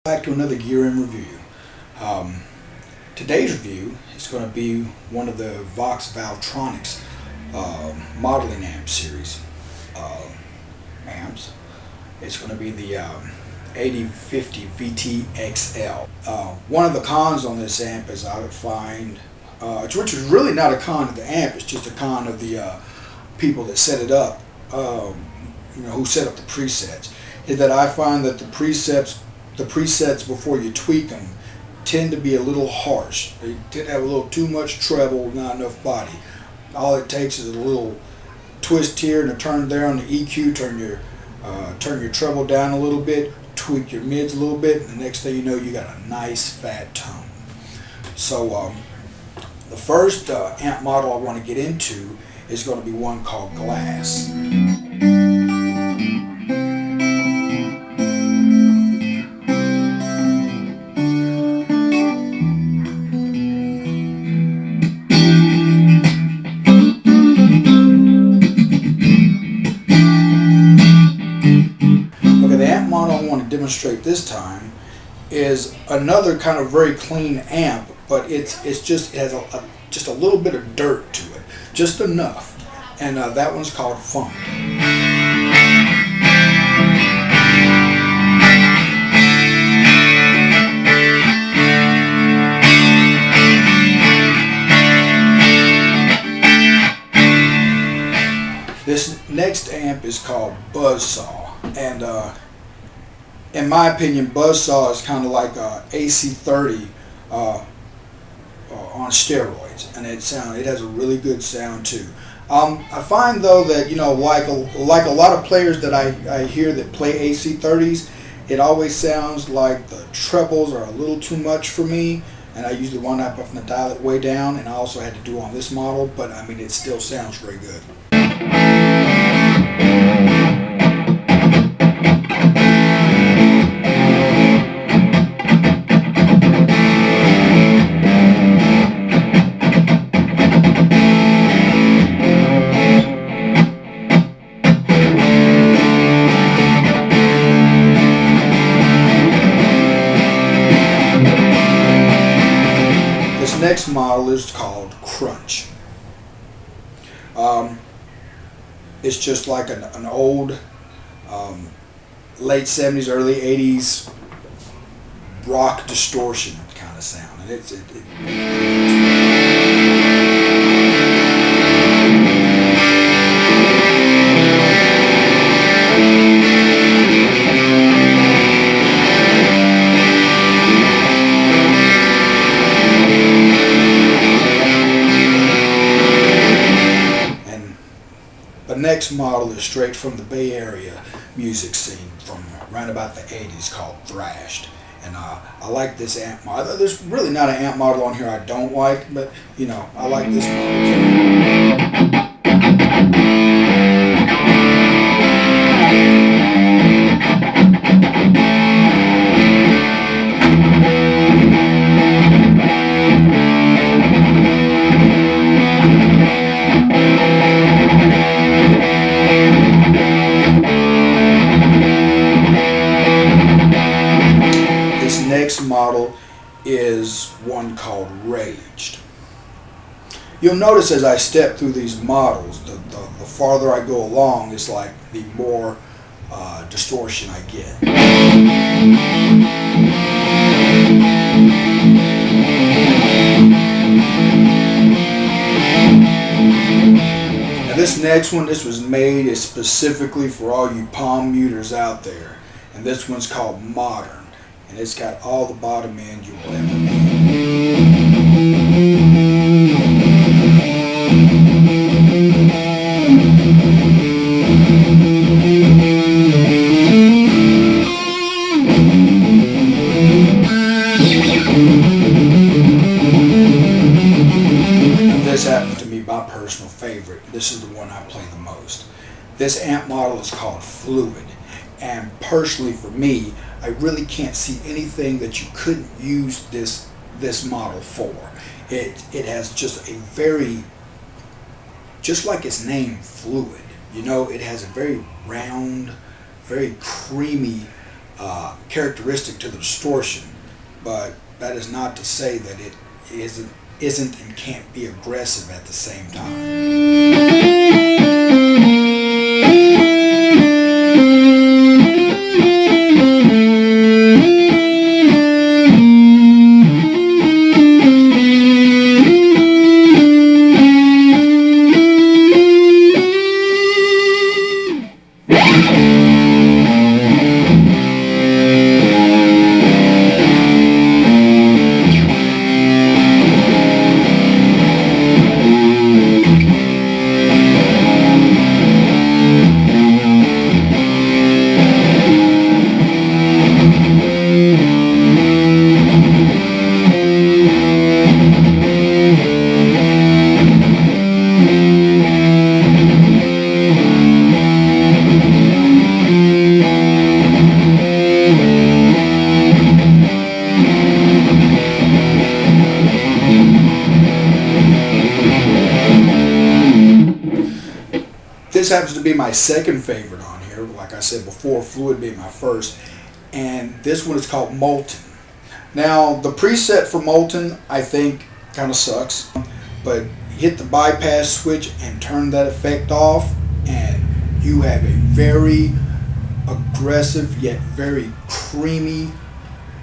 Back to another gear in review. Today's review is going to be one of the Vox valavtronix modeling amp series amps. It's going to be the AD50VT-XL. One of the cons on this amp is I would find, which is really not a con of the amp, it's just a con of the people that set it up, who set up the presets, is that I find that the presets before you tweak them tend to be a little harsh. They tend to have a little too much treble, not enough body. All it takes is a little twist here and a turn there on the EQ, turn your treble down a little bit, tweak your mids a little bit, and the next thing you know, you got a nice fat tone. So the first amp model I want to get into is going to be one called Glass. Demonstrate this time is another kind of very clean amp, but it has just a little bit of dirt to it, just enough, and that one's called Funk. This next amp is called Buzzsaw, and in my opinion, Buzzsaw is kind of like AC30 on steroids, and it has a really good sound too. I find though that like a lot of players that I hear that play AC30s, it always sounds like the trebles are a little too much for me, and I usually wind up having to dial it way down, and I also had to do on this model, but I mean it still sounds very good. Next model is called Crunch. It's just like an old late 70s, early 80s rock distortion kind of sound, and the next model is straight from the Bay Area music scene from around about the 80s, called Thrashed. And I like this amp model. There's really not an amp model on here I don't like, but I like this model too. Next model is one called Raged. You'll notice as I step through these models, the farther I go along, is like the more distortion I get. Now this next one, this was made specifically for all you palm muters out there, and this one's called Modern. And it's got all the bottom end you will ever need. And this happens to be my personal favorite. This is the one I play the most. This amp model is called Fluid. And personally for me, I really can't see anything that you couldn't use this model for. It has just a just like its name, fluid. It has a very round, very creamy characteristic to the distortion, but that is not to say that it isn't and can't be aggressive at the same time. This happens to be my second favorite on here. Like I said before, Fluid being my first. And this one is called Molten. Now, the preset for Molten, I think, kind of sucks. But hit the bypass switch and turn that effect off, and you have a very aggressive yet very creamy,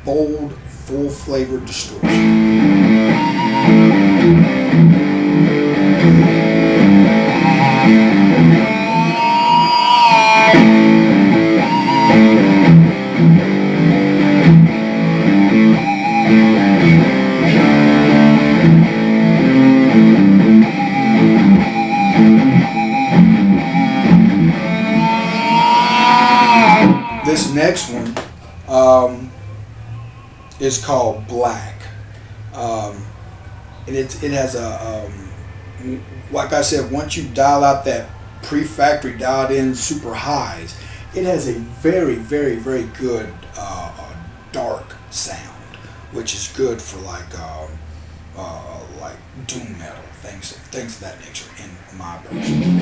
bold, full-flavored distortion. This next one is called Black. And it has a, like I said, once you dial out that pre-factory dialed in super highs, it has a very, very, very good dark sound, which is good for like doom metal, things of that nature, in my opinion.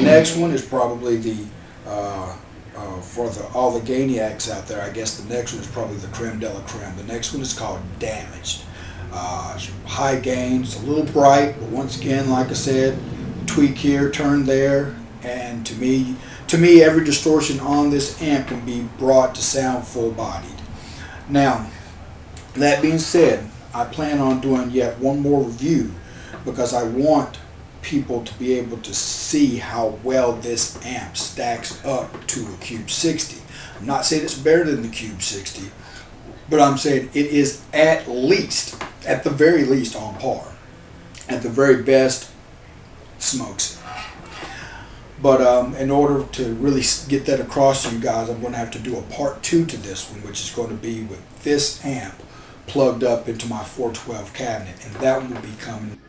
Next one is probably the for all the Gainiacs out there, I guess the next one is probably the creme de la creme. The next one is called Damaged. High gain, it's a little bright, but once again, like I said, tweak here, turn there, and to me, every distortion on this amp can be brought to sound full-bodied. Now, that being said, I plan on doing yet one more review because I want people to be able to see how well this amp stacks up to a Cube 60. I'm not saying it's better than the Cube 60, but I'm saying it is at the very least on par. At the very best, smokes it. But in order to really get that across to you guys, I'm going to have to do a part 2 to this one, which is going to be with this amp plugged up into my 412 cabinet, and that one will be coming.